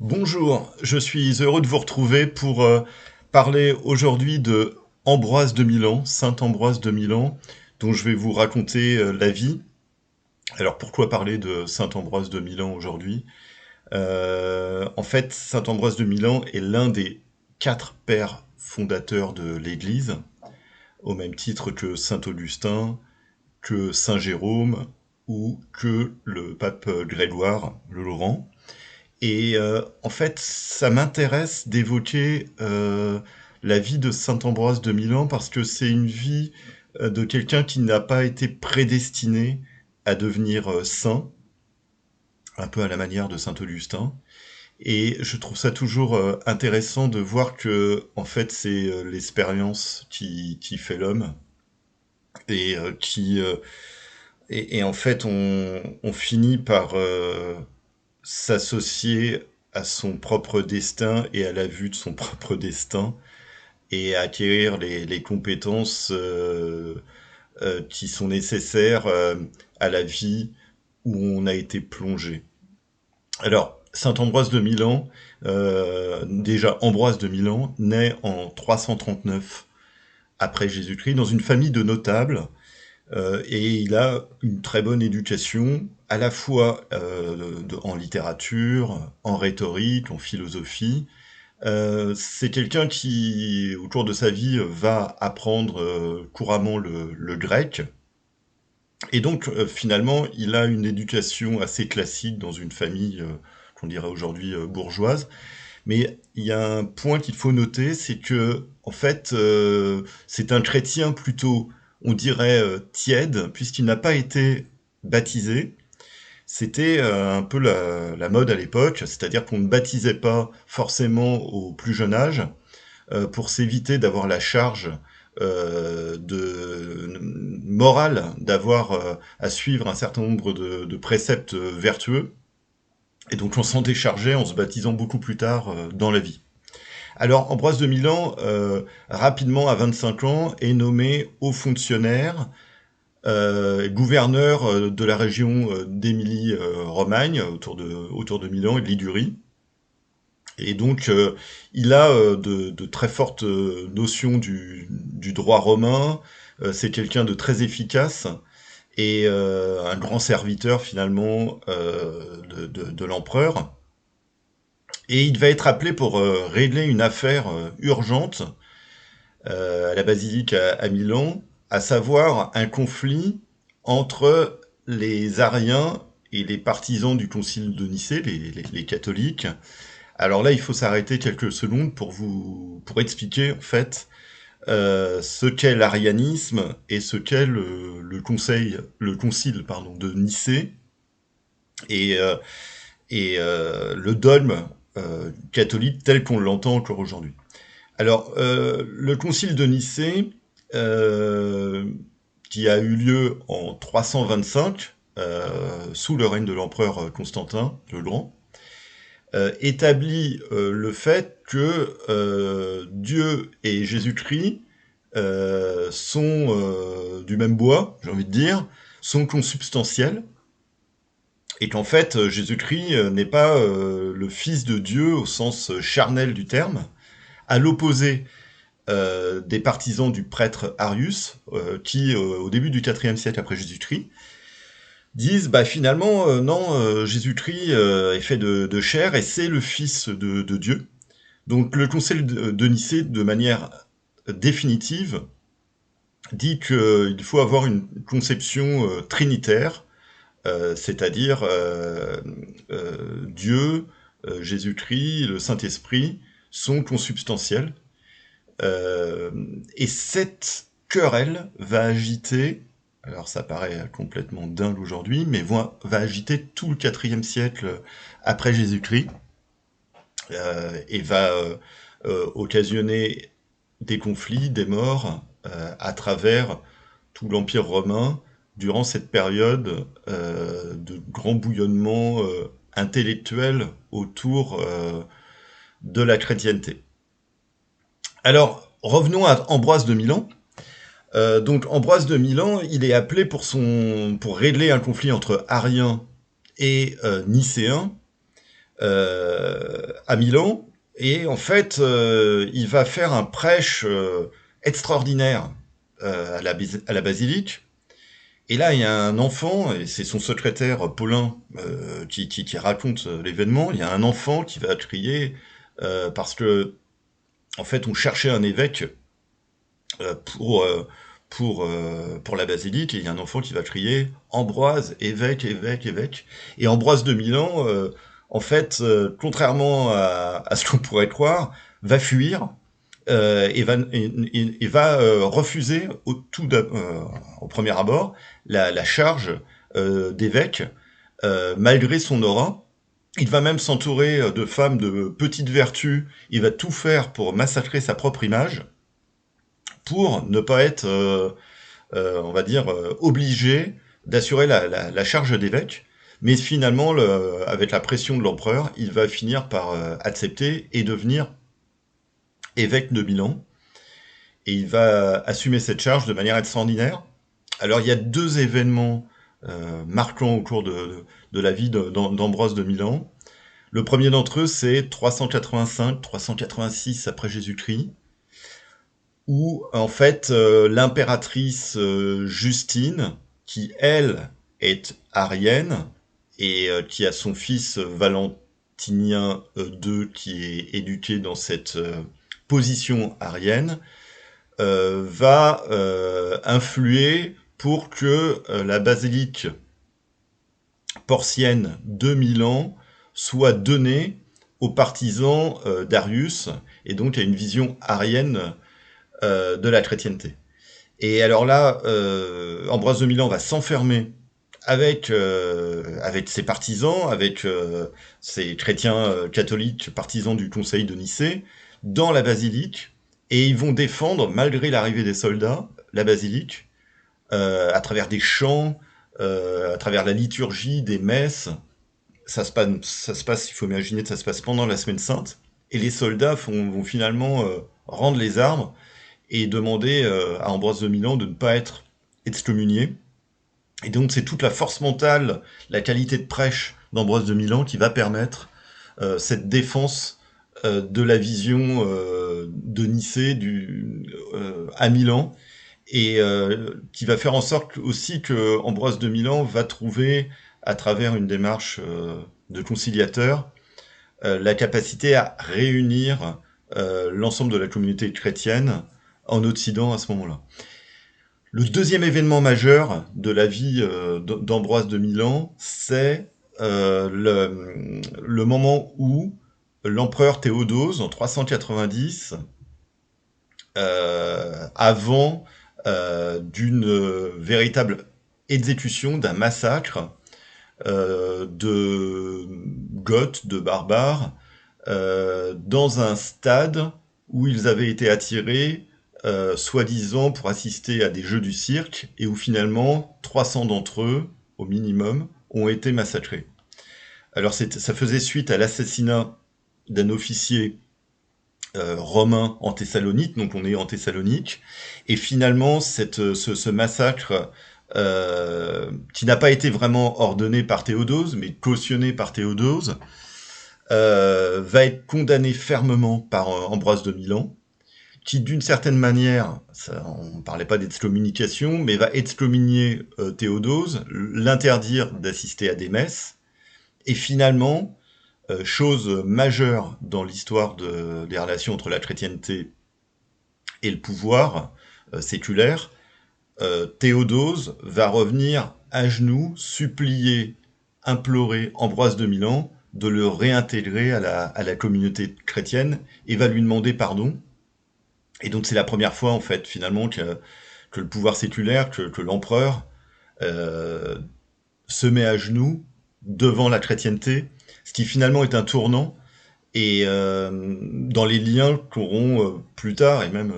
Bonjour, je suis heureux de vous retrouver pour parler aujourd'hui de Ambroise de Milan, Saint Ambroise de Milan, dont je vais vous raconter la vie. Alors pourquoi parler de Saint Ambroise de Milan aujourd'hui? En fait, Saint Ambroise de Milan est l'un des quatre pères fondateurs de l'Église, au même titre que Saint Augustin, que Saint Jérôme ou que le pape Grégoire le Laurent. Et en fait, ça m'intéresse d'évoquer la vie de saint Ambroise de Milan parce que c'est une vie de quelqu'un qui n'a pas été prédestiné à devenir saint, un peu à la manière de saint Augustin. Et je trouve ça toujours intéressant de voir que, en fait, c'est l'expérience qui fait l'homme et et en fait, on finit par s'associer à son propre destin et à la vue de son propre destin et acquérir les compétences qui sont nécessaires à la vie où on a été plongé. Alors, Saint Ambroise de Milan, déjà Ambroise de Milan, naît en 339 après Jésus-Christ dans une famille de notables et il a une très bonne éducation, à la fois en littérature, en rhétorique, en philosophie. C'est quelqu'un qui, au cours de sa vie, va apprendre couramment le grec. Et donc, finalement, il a une éducation assez classique dans une famille qu'on dirait aujourd'hui bourgeoise. Mais il y a un point qu'il faut noter, c'est que, en fait, c'est un chrétien plutôt, on dirait, tiède, puisqu'il n'a pas été baptisé. C'était un peu la mode à l'époque, c'est-à-dire qu'on ne baptisait pas forcément au plus jeune âge, pour s'éviter d'avoir la charge morale, d'avoir à suivre un certain nombre de préceptes vertueux. Et donc on s'en déchargeait en se baptisant beaucoup plus tard dans la vie. Alors, Ambroise de Milan, rapidement, à 25 ans, est nommé haut fonctionnaire, gouverneur de la région d'Émilie-Romagne, autour de Milan et de Ligurie. Et donc, il a de très fortes notions du droit romain. C'est quelqu'un de très efficace et un grand serviteur, finalement, de l'empereur. Et il va être appelé pour régler une affaire urgente à la basilique à Milan, à savoir un conflit entre les Ariens et les partisans du concile de Nicée, les catholiques. Alors là, il faut s'arrêter quelques secondes pour expliquer en fait ce qu'est l'arianisme et ce qu'est le concile pardon de Nicée et le dogme catholique tel qu'on l'entend encore aujourd'hui. Alors, le concile de Nicée, euh, qui a eu lieu en 325, sous le règne de l'empereur Constantin le Grand, établit le fait que Dieu et Jésus-Christ sont du même bois, j'ai envie de dire, sont consubstantiels, et qu'en fait, Jésus-Christ n'est pas le Fils de Dieu au sens charnel du terme, à l'opposé des partisans du prêtre Arius, qui, au début du IVe siècle après Jésus-Christ, disent bah finalement non, Jésus-Christ est fait de chair et c'est le Fils de Dieu. Donc le Concile de Nicée, de manière définitive, dit qu'il faut avoir une conception trinitaire, c'est-à-dire Dieu, Jésus-Christ, le Saint-Esprit sont consubstantiels. Euh, et cette querelle va agiter, alors ça paraît complètement dingue aujourd'hui, mais va agiter tout le IVe siècle après Jésus-Christ, et va occasionner des conflits, des morts, à travers tout l'Empire romain, durant cette période de grand bouillonnement intellectuel autour de la chrétienté. Alors, revenons à Ambroise de Milan. Donc Ambroise de Milan, il est appelé pour régler un conflit entre Ariens et Nicéens, à Milan. Et en fait, il va faire un prêche extraordinaire à la basilique. Et là, il y a un enfant, et c'est son secrétaire Paulin qui raconte l'événement. Il y a un enfant qui va crier parce que, en fait, on cherchait un évêque euh, pour, euh, pour la basilique, et il y a un enfant qui va crier Ambroise, évêque, évêque, évêque. Et Ambroise de Milan, en fait, contrairement à ce qu'on pourrait croire, va fuir et va refuser au premier abord la charge d'évêque, malgré son aura. Il va même s'entourer de femmes de petites vertus. Il va tout faire pour massacrer sa propre image, pour ne pas être, on va dire, obligé d'assurer la charge d'évêque. Mais finalement, avec la pression de l'empereur, il va finir par accepter et devenir évêque de Milan. Et il va assumer cette charge de manière extraordinaire. Alors il y a deux événements marquants au cours de la vie d'Ambroise de Milan. Le premier d'entre eux, c'est 385-386 après Jésus-Christ, où en fait l'impératrice Justine, qui elle est arienne et qui a son fils Valentinien II qui est éduqué dans cette position arienne, va influer pour que la basilique porcienne de Milan soit donnée aux partisans d'Arius, et donc à une vision arienne de la chrétienté. Et alors là, Ambroise de Milan va s'enfermer avec ses partisans, avec ces chrétiens catholiques partisans du Conseil de Nicée, dans la basilique, et ils vont défendre, malgré l'arrivée des soldats, la basilique, à travers des chants, à travers la liturgie, des messes. Ça se passe, il faut imaginer que ça se passe pendant la Semaine Sainte, et les soldats vont finalement rendre les armes et demander à Ambroise de Milan de ne pas être excommunié. Et donc c'est toute la force mentale, la qualité de prêche d'Ambroise de Milan qui va permettre cette défense de la vision de Nicée à Milan, et qui va faire en sorte aussi que Ambroise de Milan va trouver, à travers une démarche de conciliateur, la capacité à réunir l'ensemble de la communauté chrétienne en Occident à ce moment-là. Le deuxième événement majeur de la vie d'Ambroise de Milan, c'est le moment où l'empereur Théodose, en 390, avant d'une véritable exécution, d'un massacre de Goths, de barbares, dans un stade où ils avaient été attirés, soi-disant pour assister à des jeux du cirque, et où finalement 300 d'entre eux, au minimum, ont été massacrés. Alors ça faisait suite à l'assassinat d'un officier romain en Thessalonique, donc on est en Thessalonique, et finalement ce massacre, qui n'a pas été vraiment ordonné par Théodose, mais cautionné par Théodose, va être condamné fermement par Ambroise de Milan, qui d'une certaine manière, on ne parlait pas d'excommunication, mais va excommunier Théodose, l'interdire d'assister à des messes, et finalement, chose majeure dans l'histoire des relations entre la chrétienté et le pouvoir séculaire, Théodose va revenir à genoux, supplier, implorer Ambroise de Milan de le réintégrer à la communauté chrétienne, et va lui demander pardon. Et donc c'est la première fois en fait finalement que le pouvoir séculaire, que l'empereur euh, se met à genoux devant la chrétienté, ce qui finalement est un tournant, et dans les liens qu'auront plus tard, et même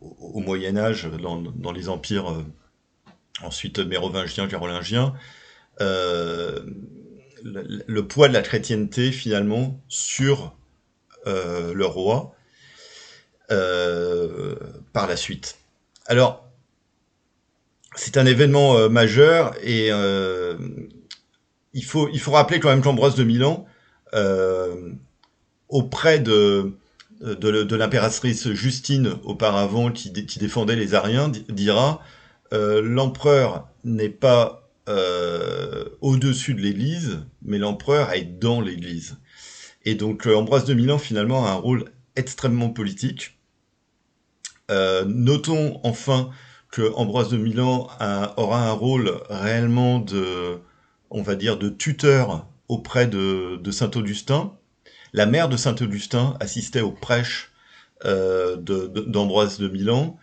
au Moyen Âge, dans les empires ensuite mérovingiens, carolingiens, euh, le poids de la chrétienté finalement sur le roi euh, par la suite. Alors, c'est un événement majeur, et il faut rappeler quand même qu'Ambroise de Milan euh, auprès de l'impératrice Justine auparavant qui défendait les Ariens dira l'empereur n'est pas au-dessus de l'Église, mais l'empereur est dans l'Église. Et donc Ambroise de Milan finalement a un rôle extrêmement politique. Notons enfin que Ambroise de Milan aura un rôle réellement on va dire, de tuteur auprès de Saint-Augustin. La mère de Saint-Augustin assistait aux prêches d'Ambroise de Milan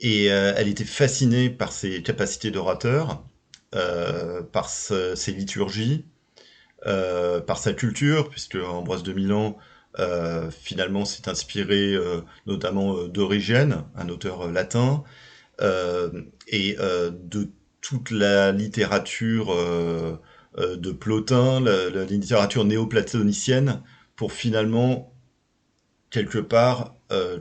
et elle était fascinée par ses capacités d'orateur, par ses liturgies, par sa culture, puisque Ambroise de Milan finalement s'est inspiré notamment d'Origène, un auteur latin, et de toute la littérature de Plotin, la littérature néoplatonicienne, pour finalement, quelque part,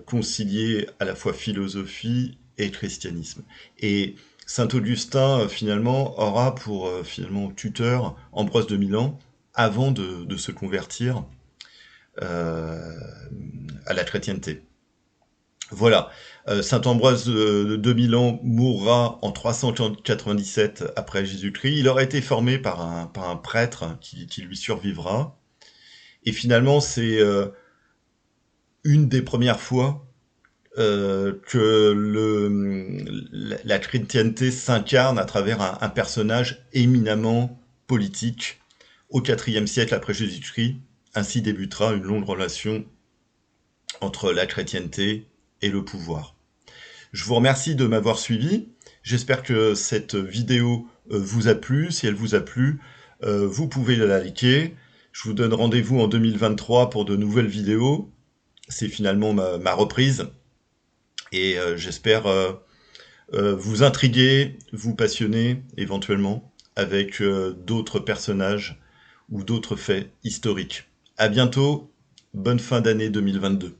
concilier à la fois philosophie et christianisme. Et saint Augustin, finalement, aura pour finalement tuteur Ambroise de Milan avant de se convertir euh, à la chrétienté. Voilà. Saint Ambroise de Milan mourra en 397 après Jésus-Christ. Il aurait été formé par un prêtre qui lui survivra. Et finalement, c'est une des premières fois que la chrétienté s'incarne à travers un personnage éminemment politique au IVe siècle après Jésus-Christ. Ainsi débutera une longue relation entre la chrétienté et le pouvoir. Je vous remercie de m'avoir suivi. J'espère que cette vidéo vous a plu. Si elle vous a plu, vous pouvez la liker. Je vous donne rendez-vous en 2023 pour de nouvelles vidéos. C'est finalement ma reprise. Et j'espère vous intriguer, vous passionner éventuellement avec d'autres personnages ou d'autres faits historiques. À bientôt, bonne fin d'année 2022.